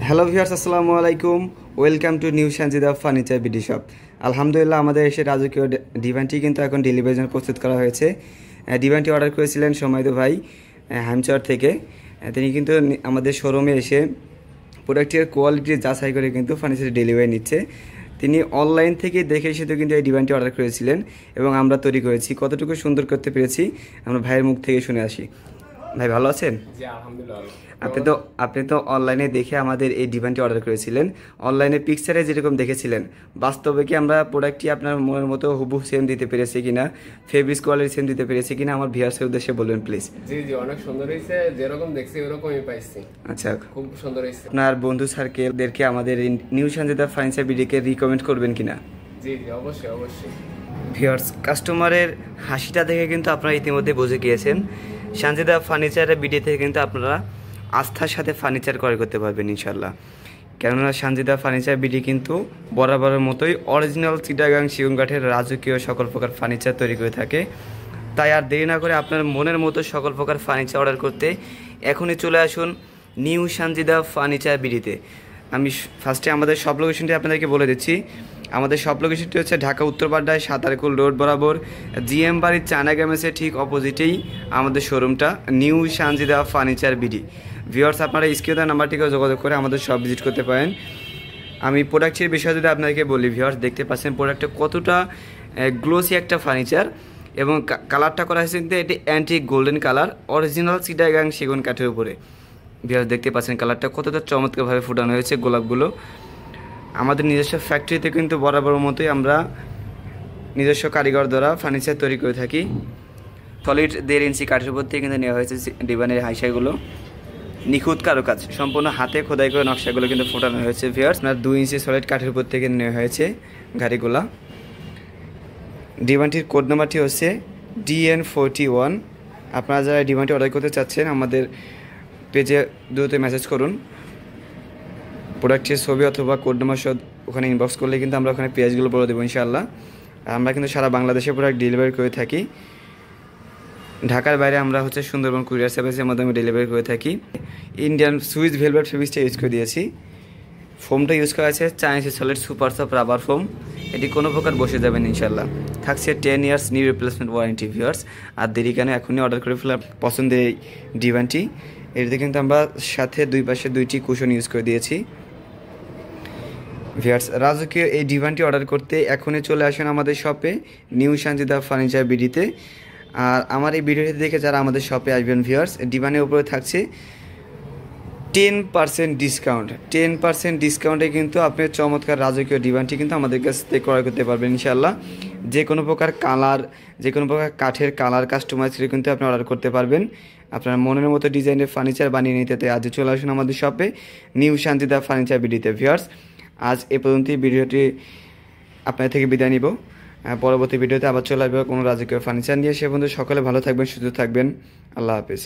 Hello viewers, আসসালামু আলাইকুম। Welcome to new Sanjida furniture BD shop. আলহামদুলিল্লাহ, আমাদের এসে রাজকীয় ডিভানটি কিন্তু এখন ডেলিভারির জন্য প্রস্তুত করা হয়েছে। ডিভানটি অর্ডার করেছিলেন সময়দ ভাই হ্যামচর থেকে। তিনি কিন্তু আমাদের শোরুমে এসে প্রোডাক্টের কোয়ালিটি যাচাই করে কিন্তু ফার্নিচার ডেলিভারি নিচ্ছে। তিনি অনলাইন থেকে দেখে শুধু কিন্তু এই ডিভানটি অর্ডার করেছিলেন এবং আমরা তৈরি করেছি। কতটুকু সুন্দর করতে পেরেছি আমরা ভাইয়ের মুখ থেকে শুনে আসি। ভাই ভালো আছেন? জি আলহামদুলিল্লাহ। আপনি তো অনলাইনে দেখে আমাদের এই ডিভানটি অর্ডার করেছিলেন। অনলাইনে পিকচারে যেরকম দেখেছিলেন, বাস্তবে কি আমরা প্রোডাক্টটি আপনার মনের মতো হুবহু সেম দিতে পেরেছি কিনা, ফেব্রিক্স কোয়ালিটি সেম দিতে পেরেছি কিনা, আমার ভিউয়ার্সের উদ্দেশ্যে বলবেন প্লিজ। জি জি, অনেক সুন্দর হয়েছে, যেরকম দেখছি ওরকমই পাইছি। আচ্ছা, খুব সুন্দর হয়েছে। আপনার বন্ধু সার্কেলদেরকে আমাদের নিউ সানজিদা ফার্নিচার বিডিকে রিকমেন্ড করবেন কিনা? জি জি, অবশ্যই অবশ্যই। ভিউয়ার্স, কাস্টমারের হাসিটা দেখে কিন্তু আপনারা ইতিমধ্যে বুঝে গিয়েছেন সানজিদা ফার্নিচারের বিডি থেকে কিন্তু আপনারা আস্থার সাথে ফার্নিচার ক্রয় করতে পারবেন ইনশাল্লাহ। কেননা সানজিদা ফার্নিচার বিডি কিন্তু বরাবরের মতোই অরিজিনাল চিটাগাং সেগুন কাঠের রাজকীয় সকল প্রকার ফার্নিচার তৈরি করে থাকে। তাই আর দেরি না করে আপনার মনের মতো সকল প্রকার ফার্নিচার অর্ডার করতে এখনই চলে আসুন নিউ সানজিদা ফার্নিচার বিডিতে। আমি ফার্স্টে আমাদের সব লোকেশনটি আপনাদেরকে বলে দিচ্ছি। আমাদের সব লোকেশনটি হচ্ছে ঢাকা উত্তরপাড্ডায় সাতারকুল রোড বরাবর জিএম বাড়ির চায়না গ্যামেসের ঠিক অপোজিটেই আমাদের শোরুমটা, new Sanjida furniture BD. Viewers, আপনারা স্ক্রিনে নাম্বারটিকে যোগাযোগ করে আমাদের সব ভিজিট করতে পারেন। আমি প্রোডাক্টের বিষয়ে যদি আপনাকে বলি, ভিউয়ার্স দেখতে পাচ্ছেন প্রোডাক্টটা কতটা গ্লোসি একটা ফার্নিচার এবং কালারটা করা হয়েছে কিন্তু এটি antique golden colour, original Chittagong সেগুন কাঠের উপরে। ভিউয়ার্স দেখতে পাচ্ছেন কালারটা কতটা চমৎকারভাবে ফুটানো হয়েছে গোলাপগুলো। আমাদের নিজস্ব ফ্যাক্টরিতে কিন্তু বরাবর মতোই আমরা নিজস্ব কারিগর দ্বারা ফার্নিচার তৈরি করে থাকি। সলিড 1.5 ইঞ্চি কাঠের উপর থেকে কিন্তু নেওয়া হয়েছে ডিভানের হাইসাইগুলো। নিখুঁত কারুকাজ, সম্পূর্ণ হাতে খোদাই করে নকশাগুলো কিন্তু ফোটানো হয়েছে। ভিউয়ার্স, আপনার 2 ইঞ্চি সলিড কাঠের উপর থেকে নেওয়া হয়েছে গাড়িগুলা। ডিভানটির কোড নাম্বারটি হচ্ছে DN41। আপনারা যারা ডিভানটি অর্ডার করতে চাচ্ছেন আমাদের পেজে দ্রুত মেসেজ করুন। প্রোডাক্টের ছবি অথবা কোড নাম্বার সহ ওখানে ইনবক্স করলে কিন্তু আমরা ওখানে পেজগুলো বলে দেবো ইনশাআল্লাহ। আমরা কিন্তু সারা বাংলাদেশে প্রোডাক্ট ডেলিভারি করে থাকি। ঢাকার বাইরে আমরা হচ্ছে সুন্দরবন কুরিয়ার সার্ভিসের মাধ্যমে ডেলিভারি করে থাকি। ইন্ডিয়ান সুইস ভেলভেট ফেব্রিক্সটা ইউজ করে দিয়েছি। ফোমটা ইউজ করা আছে Chinese solid super soft rubber foam. এটি কোনো প্রকার বসে যাবেন ইনশাআল্লাহ। থাকছে 10 years new replacement warranty. Viewers, আর দেরি কেন, এখনই অর্ডার করে ফেলার পছন্দের এই ডিভানটি। এটিতে কিন্তু আমরা সাথে দুই পাশে 2টি কুশন ইউজ করে দিয়েছি। ভিউয়ার্স, রাজকীয় এই ডিভানটি অর্ডার করতে এখনই চলে আসুন আমাদের শপে নিউ সানজিদা ফার্নিচার বিডিতে। আর আমার এই ভিডিওটি দেখে যারা আমাদের শপে আসবেন, ভিউয়ার্স ডিভানের উপরে থাকছে 10% ডিসকাউন্ট। 10% ডিসকাউন্টে কিন্তু আপনি চমৎকার রাজকীয় ডিভানটি কিন্তু আমাদের কাছ থেকে ক্রয় করতে পারবেন ইনশাআল্লাহ। যে কোনো প্রকার কালার, যে কোনো প্রকার কাঠের কালার কাস্টমাইজ করে কিন্তু আপনি অর্ডার করতে পারবেন। আপনার মনের মতো ডিজাইনের ফার্নিচার বানিয়ে নিতে আজ চলে আসুন আমাদের শপে নিউ সানজিদা ফার্নিচার বিডিতে। ভিউয়ার্স, আজ এ পর্যন্তই ভিডিওটি আপনার থেকে বিদায় নিব। পরবর্তী ভিডিওতে আবার চলে আসবে কোনো রাজকীয় ফার্নিচার নিয়ে। সে পর্যন্ত সকলে ভালো থাকবেন, সুস্থ থাকবেন। আল্লাহ হাফিজ।